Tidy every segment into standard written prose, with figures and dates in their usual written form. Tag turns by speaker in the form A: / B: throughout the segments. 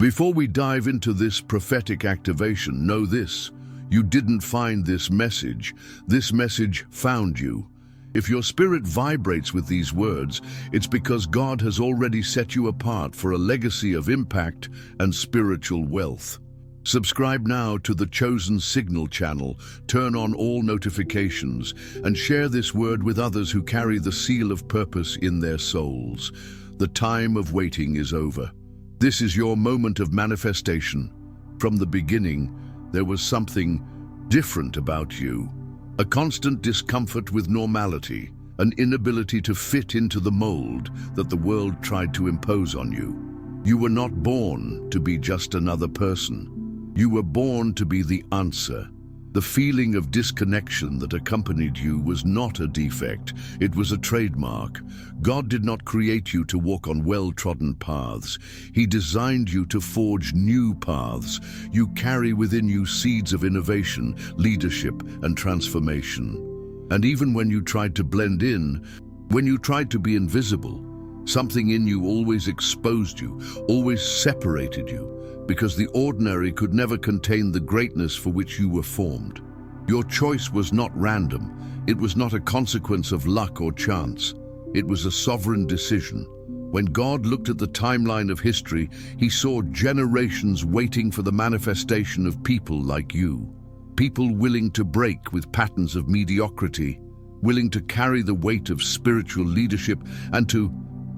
A: Before we dive into this prophetic activation, know this: you didn't find this message found you. If your spirit vibrates with these words, it's because God has already set you apart for a legacy of impact and spiritual wealth. Subscribe now to the Chosen Signal channel, turn on all notifications, and share this word with others who carry the seal of purpose in their souls. The time of waiting is over. This is your moment of manifestation. From the beginning, there was something different about you. A constant discomfort with normality, an inability to fit into the mold that the world tried to impose on you. You were not born to be just another person. You were born to be the answer. The feeling of disconnection that accompanied you was not a defect, it was a trademark. God did not create you to walk on well-trodden paths. He designed you to forge new paths. You carry within you seeds of innovation, leadership, and transformation. And even when you tried to blend in, when you tried to be invisible, something in you always exposed you, always separated you, because the ordinary could never contain the greatness for which you were formed. Your choice was not random. It was not a consequence of luck or chance. It was a sovereign decision. When God looked at the timeline of history, he saw generations waiting for the manifestation of people like you. People willing to break with patterns of mediocrity, willing to carry the weight of spiritual leadership, and to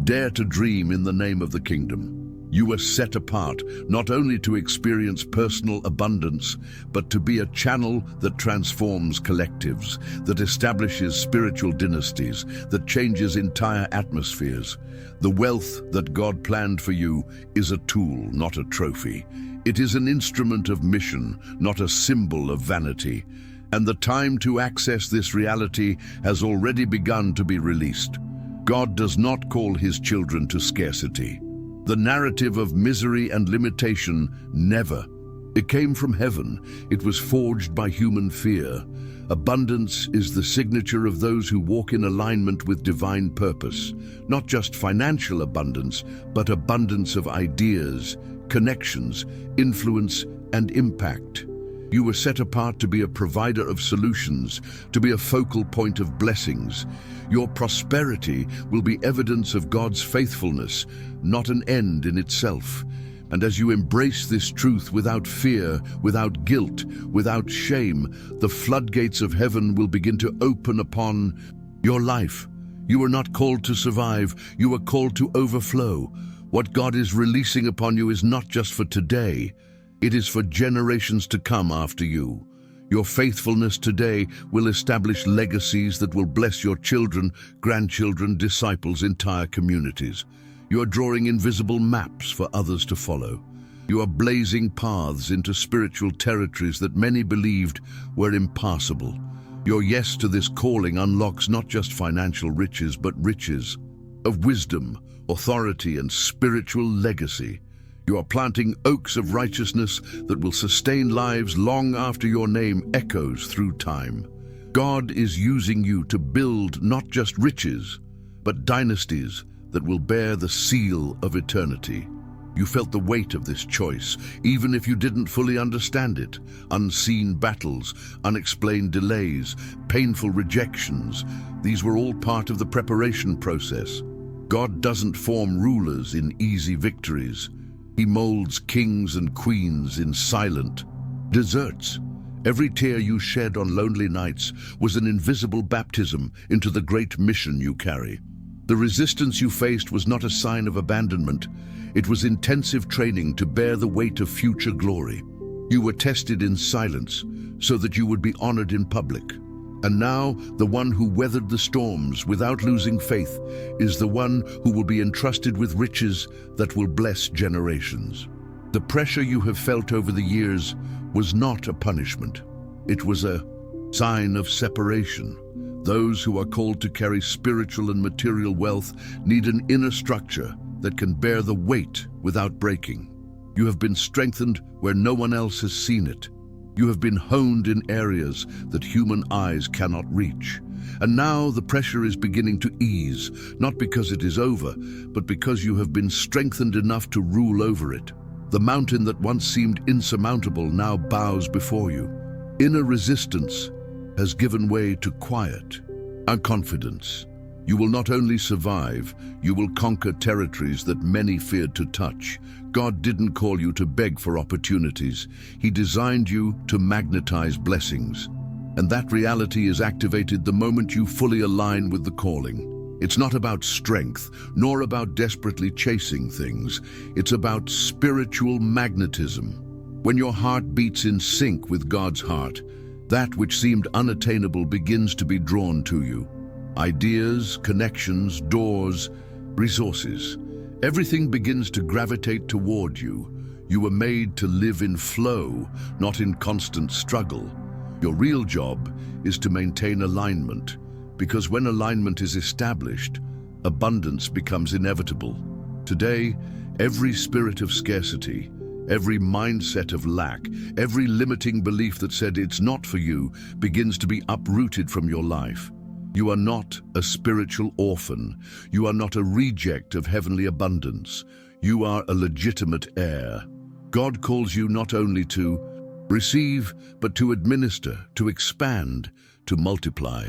A: dare to dream in the name of the kingdom. You were set apart, not only to experience personal abundance, but to be a channel that transforms collectives, that establishes spiritual dynasties, that changes entire atmospheres. The wealth that God planned for you is a tool, not a trophy. It is an instrument of mission, not a symbol of vanity. And the time to access this reality has already begun to be released. God does not call his children to scarcity. The narrative of misery and limitation never. It came from heaven. It was forged by human fear. Abundance is the signature of those who walk in alignment with divine purpose. Not just financial abundance, but abundance of ideas, connections, influence, and impact. You were set apart to be a provider of solutions, to be a focal point of blessings. Your prosperity will be evidence of God's faithfulness, not an end in itself. And as you embrace this truth without fear, without guilt, without shame, the floodgates of heaven will begin to open upon your life. You are not called to survive, you are called to overflow. What God is releasing upon you is not just for today, it is for generations to come after you. Your faithfulness today will establish legacies that will bless your children, grandchildren, disciples, entire communities. You are drawing invisible maps for others to follow. You are blazing paths into spiritual territories that many believed were impassable. Your yes to this calling unlocks not just financial riches, but riches of wisdom, authority, and spiritual legacy. You are planting oaks of righteousness that will sustain lives long after your name echoes through time. God is using you to build not just riches, but dynasties that will bear the seal of eternity. You felt the weight of this choice, even if you didn't fully understand it. Unseen battles, unexplained delays, painful rejections, these were all part of the preparation process. God doesn't form rulers in easy victories. He molds kings and queens in silent deserts. Every tear you shed on lonely nights was an invisible baptism into the great mission you carry. The resistance you faced was not a sign of abandonment. It was intensive training to bear the weight of future glory. You were tested in silence so that you would be honored in public. And now, the one who weathered the storms without losing faith is the one who will be entrusted with riches that will bless generations. The pressure you have felt over the years was not a punishment. It was a sign of separation. Those who are called to carry spiritual and material wealth need an inner structure that can bear the weight without breaking. You have been strengthened where no one else has seen it. You have been honed in areas that human eyes cannot reach. And now the pressure is beginning to ease, not because it is over, but because you have been strengthened enough to rule over it. The mountain that once seemed insurmountable now bows before you. Inner resistance has given way to quiet and confidence. You will not only survive, you will conquer territories that many feared to touch. God didn't call you to beg for opportunities. He designed you to magnetize blessings. And that reality is activated the moment you fully align with the calling. It's not about strength, nor about desperately chasing things. It's about spiritual magnetism. When your heart beats in sync with God's heart, that which seemed unattainable begins to be drawn to you. Ideas, connections, doors, resources. Everything begins to gravitate toward you. You were made to live in flow, not in constant struggle. Your real job is to maintain alignment, because when alignment is established, abundance becomes inevitable. Today, every spirit of scarcity, every mindset of lack, every limiting belief that said it's not for you begins to be uprooted from your life. You are not a spiritual orphan. You are not a reject of heavenly abundance. You are a legitimate heir. God calls you not only to receive, but to administer, to expand, to multiply.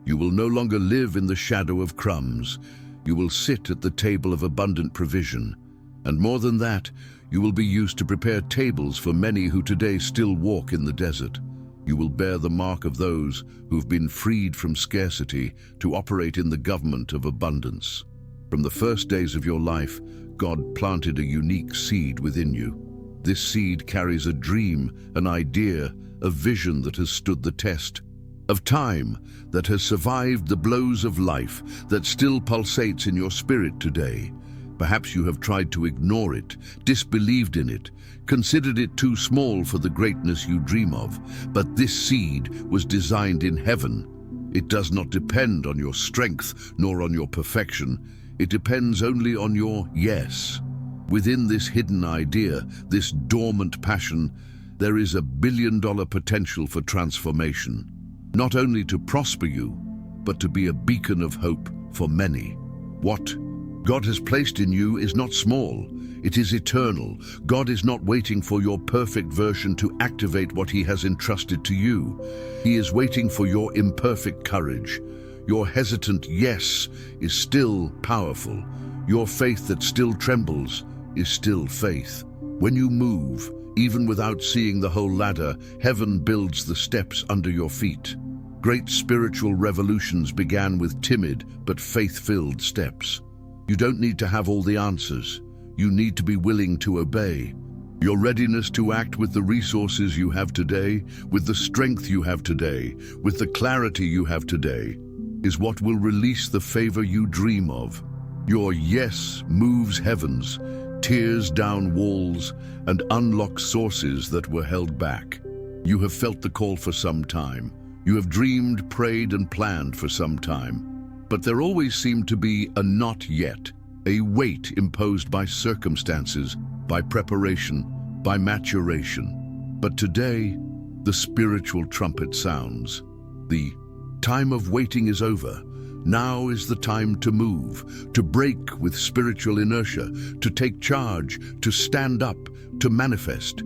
A: You will no longer live in the shadow of crumbs. You will sit at the table of abundant provision. And more than that, you will be used to prepare tables for many who today still walk in the desert. You will bear the mark of those who've been freed from scarcity to operate in the government of abundance. From the first days of your life, God planted a unique seed within you. This seed carries a dream, an idea, a vision that has stood the test of time, that has survived the blows of life, that still pulsates in your spirit today. Perhaps you have tried to ignore it, disbelieved in it, considered it too small for the greatness you dream of. But this seed was designed in heaven. It does not depend on your strength nor on your perfection. It depends only on your yes. Within this hidden idea, this dormant passion, there is a billion-dollar potential for transformation. Not only to prosper you, but to be a beacon of hope for many. What God has placed in you is not small, it is eternal. God is not waiting for your perfect version to activate what He has entrusted to you. He is waiting for your imperfect courage. Your hesitant yes is still powerful. Your faith that still trembles is still faith. When you move, even without seeing the whole ladder, heaven builds the steps under your feet. Great spiritual revolutions began with timid but faith-filled steps. You don't need to have all the answers. You need to be willing to obey. Your readiness to act with the resources you have today, with the strength you have today, with the clarity you have today, is what will release the favor you dream of. Your yes moves heavens, tears down walls, and unlocks sources that were held back. You have felt the call for some time. You have dreamed, prayed, and planned for some time. But there always seemed to be a not yet, a weight imposed by circumstances, by preparation, by maturation. But today, the spiritual trumpet sounds. The time of waiting is over. Now is the time to move, to break with spiritual inertia, to take charge, to stand up, to manifest.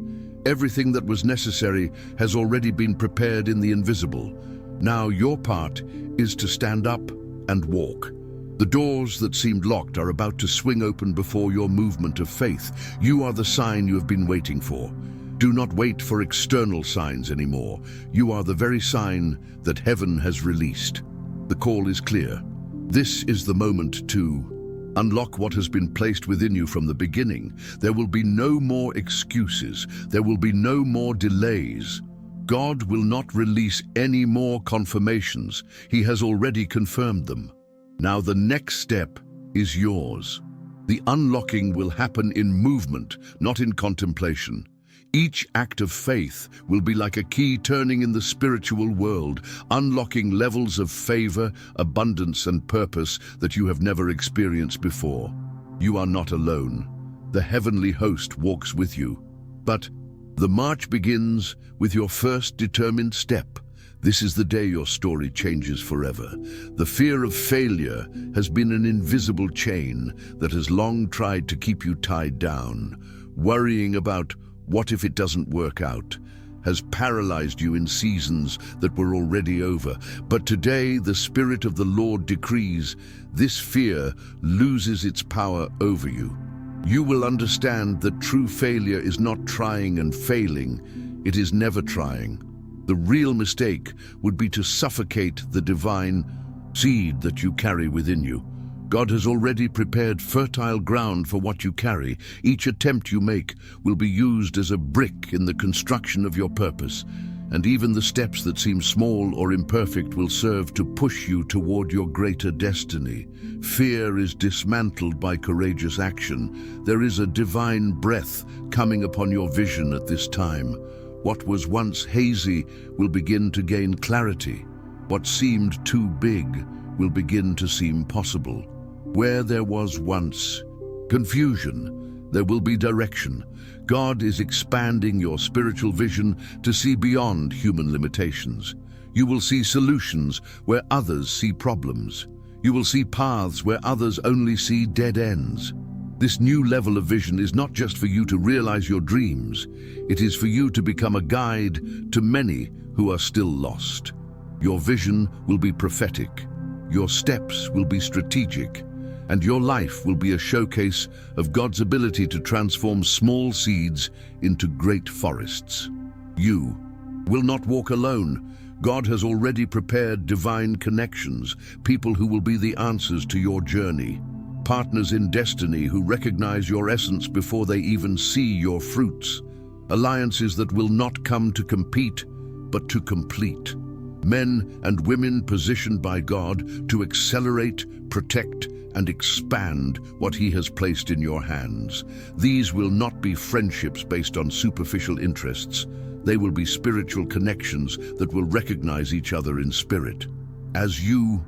A: Everything that was necessary has already been prepared in the invisible. Now your part is to stand up and walk. The doors that seemed locked are about to swing open before your movement of faith. You are the sign you have been waiting for. Do not wait for external signs anymore. You are the very sign that heaven has released. The call is clear. This is the moment to unlock what has been placed within you from the beginning. There will be no more excuses. There will be no more delays. God will not release any more confirmations. He has already confirmed them. Now the next step is yours. The unlocking will happen in movement, not in contemplation. Each act of faith will be like a key turning in the spiritual world, unlocking levels of favor, abundance, and purpose that you have never experienced before. You are not alone. The heavenly host walks with you. But the march begins with your first determined step. This is the day your story changes forever. The fear of failure has been an invisible chain that has long tried to keep you tied down. Worrying about what if it doesn't work out has paralyzed you in seasons that were already over. But today the Spirit of the Lord decrees this fear loses its power over you. You will understand that true failure is not trying and failing, it is never trying. The real mistake would be to suffocate the divine seed that you carry within you. God has already prepared fertile ground for what you carry. Each attempt you make will be used as a brick in the construction of your purpose, and even the steps that seem small or imperfect will serve to push you toward your greater destiny. Fear is dismantled by courageous action. There is a divine breath coming upon your vision at this time. What was once hazy will begin to gain clarity. What seemed too big will begin to seem possible. Where there was once confusion, there will be direction. God is expanding your spiritual vision to see beyond human limitations. You will see solutions where others see problems. You will see paths where others only see dead ends. This new level of vision is not just for you to realize your dreams, it is for you to become a guide to many who are still lost. Your vision will be prophetic, your steps will be strategic, and your life will be a showcase of God's ability to transform small seeds into great forests. You will not walk alone. God has already prepared divine connections, people who will be the answers to your journey. Partners in destiny who recognize your essence before they even see your fruits. Alliances that will not come to compete, but to complete. Men and women positioned by God to accelerate, protect, and expand what He has placed in your hands. These will not be friendships based on superficial interests. They will be spiritual connections that will recognize each other in spirit. As you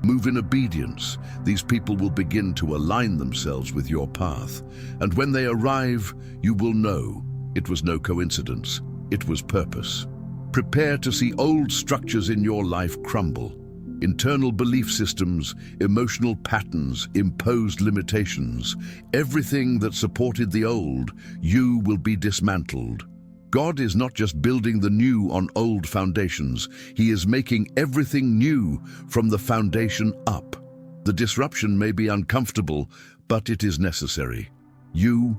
A: move in obedience, these people will begin to align themselves with your path. And when they arrive, you will know it was no coincidence, it was purpose. Prepare to see old structures in your life crumble. Internal belief systems, emotional patterns, imposed limitations. Everything that supported the old, you will be dismantled. God is not just building the new on old foundations. He is making everything new from the foundation up. The disruption may be uncomfortable, but it is necessary. You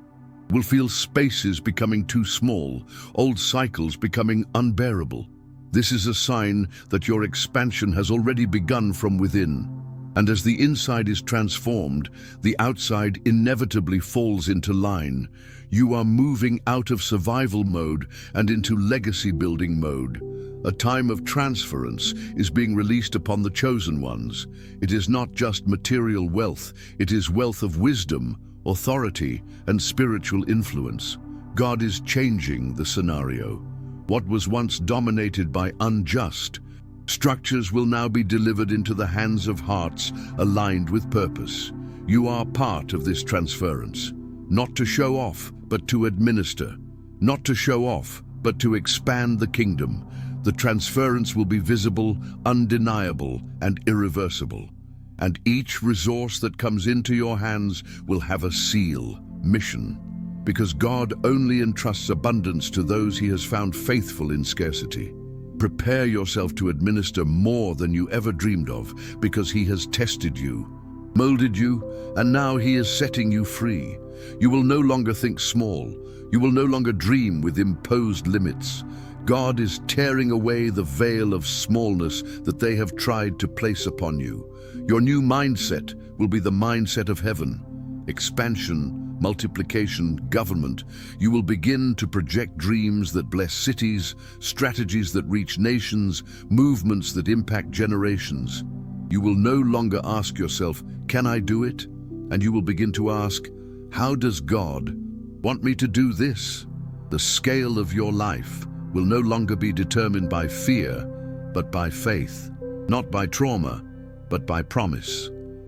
A: will feel spaces becoming too small, old cycles becoming unbearable. This is a sign that your expansion has already begun from within. And as the inside is transformed, the outside inevitably falls into line. You are moving out of survival mode and into legacy-building mode. A time of transference is being released upon the chosen ones. It is not just material wealth, it is wealth of wisdom, authority, and spiritual influence. God is changing the scenario. What was once dominated by unjust structures will now be delivered into the hands of hearts aligned with purpose. You are part of this transference, not to show off, but to administer. Not to show off, but to expand the kingdom. The transference will be visible, undeniable, and irreversible. And each resource that comes into your hands will have a seal, mission. Because God only entrusts abundance to those He has found faithful in scarcity. Prepare yourself to administer more than you ever dreamed of, because He has tested you, molded you, and now He is setting you free. You will no longer think small. You will no longer dream with imposed limits. God is tearing away the veil of smallness that they have tried to place upon you. Your new mindset will be the mindset of heaven. Expansion, multiplication, government. You will begin to project dreams that bless cities, strategies that reach nations, movements that impact generations. You will no longer ask yourself, can I do it? And you will begin to ask, how does God want me to do this? The scale of your life will no longer be determined by fear, but by faith, not by trauma, but by promise.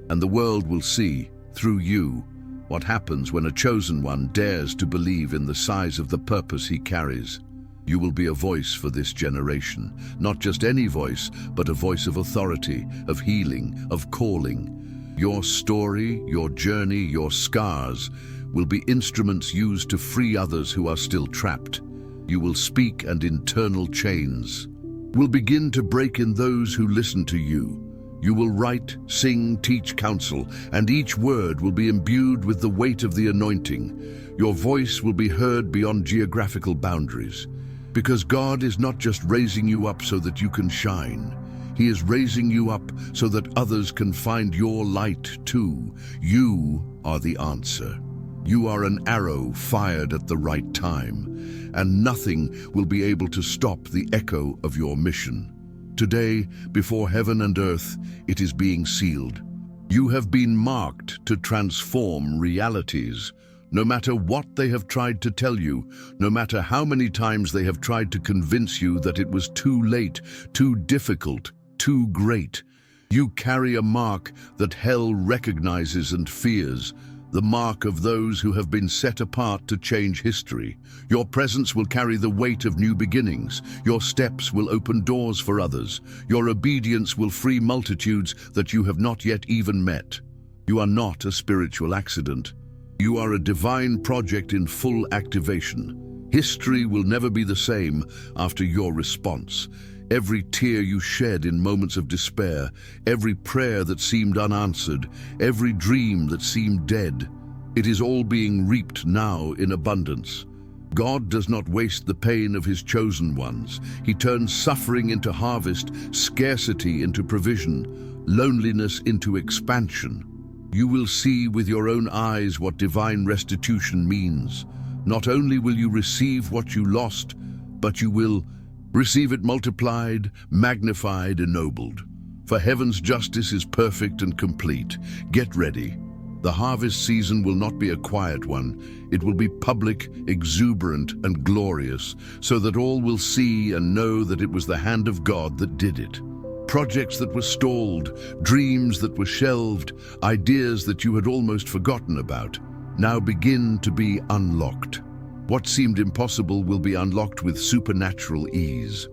A: And the world will see, through you, what happens when a chosen one dares to believe in the size of the purpose he carries. You will be a voice for this generation, not just any voice, but a voice of authority, of healing, of calling. Your story, your journey, your scars will be instruments used to free others who are still trapped. You will speak, and internal chains will begin to break in those who listen to you. You will write, sing, teach, counsel, and each word will be imbued with the weight of the anointing. Your voice will be heard beyond geographical boundaries. Because God is not just raising you up so that you can shine. He is raising you up so that others can find your light too. You are the answer. You are an arrow fired at the right time, and nothing will be able to stop the echo of your mission. Today, before heaven and earth, it is being sealed. You have been marked to transform realities. No matter what they have tried to tell you, no matter how many times they have tried to convince you that it was too late, too difficult, too great, you carry a mark that hell recognizes and fears. The mark of those who have been set apart to change history. Your presence will carry the weight of new beginnings. Your steps will open doors for others. Your obedience will free multitudes that you have not yet even met. You are not a spiritual accident. You are a divine project in full activation. History will never be the same after your response. Every tear you shed in moments of despair, every prayer that seemed unanswered, every dream that seemed dead, it is all being reaped now in abundance. God does not waste the pain of his chosen ones. He turns suffering into harvest, scarcity into provision, loneliness into expansion. You will see with your own eyes what divine restitution means. Not only will you receive what you lost, but you will receive it multiplied, magnified, ennobled. For heaven's justice is perfect and complete. Get ready. The harvest season will not be a quiet one. It will be public, exuberant, and glorious, so that all will see and know that it was the hand of God that did it. Projects that were stalled, dreams that were shelved, ideas that you had almost forgotten about, now begin to be unlocked. What seemed impossible will be unlocked with supernatural ease.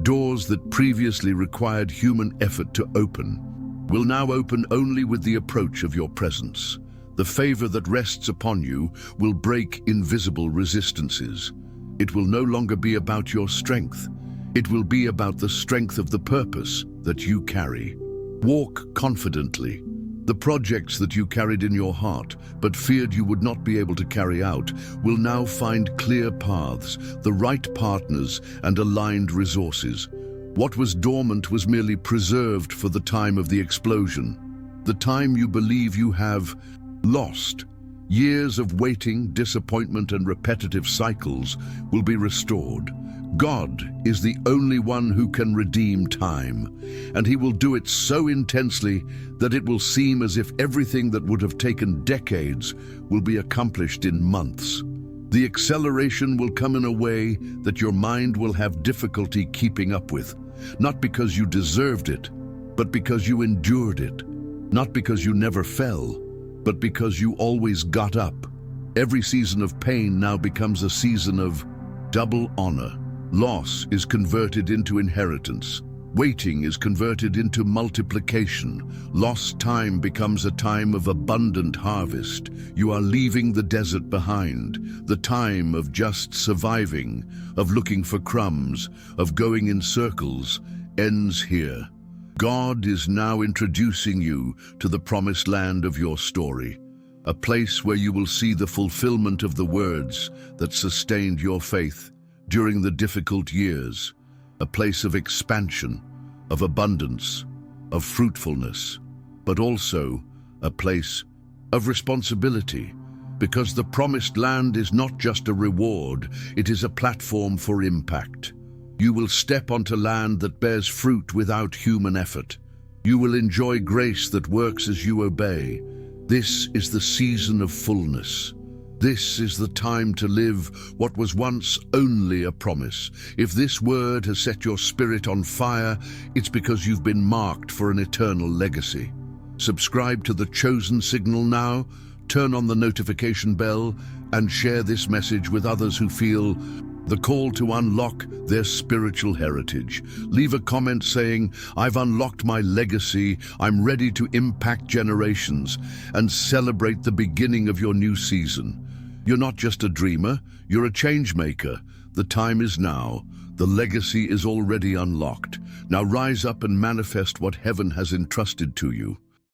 A: Doors that previously required human effort to open will now open only with the approach of your presence. The favor that rests upon you will break invisible resistances. It will no longer be about your strength. It will be about the strength of the purpose that you carry. Walk confidently. The projects that you carried in your heart, but feared you would not be able to carry out, will now find clear paths, the right partners, and aligned resources. What was dormant was merely preserved for the time of the explosion. The time you believe you have lost. Years of waiting, disappointment, and repetitive cycles will be restored. God is the only one who can redeem time, and he will do it so intensely that it will seem as if everything that would have taken decades will be accomplished in months. The acceleration will come in a way that your mind will have difficulty keeping up with, not because you deserved it, but because you endured it. Not because you never fell, but because you always got up. Every season of pain now becomes a season of double honor. Loss is converted into inheritance. Waiting is converted into multiplication. Lost time becomes a time of abundant harvest. You are leaving the desert behind. The time of just surviving, of looking for crumbs, of going in circles, ends here. God is now introducing you to the promised land of your story, a place where you will see the fulfillment of the words that sustained your faith during the difficult years, a place of expansion, of abundance, of fruitfulness, but also a place of responsibility, because the promised land is not just a reward, it is a platform for impact. You will step onto land that bears fruit without human effort. You will enjoy grace that works as you obey. This is the season of fullness. This is the time to live what was once only a promise. If this word has set your spirit on fire, it's because you've been marked for an eternal legacy. Subscribe to the Chosen Signal now, turn on the notification bell, and share this message with others who feel The call to unlock their spiritual heritage. Leave a comment saying, "I've unlocked my legacy, I'm ready to impact generations," and celebrate the beginning of your new season. You're not just a dreamer, you're a change maker. The time is now. The legacy is already unlocked. Now rise up and manifest what heaven has entrusted to you.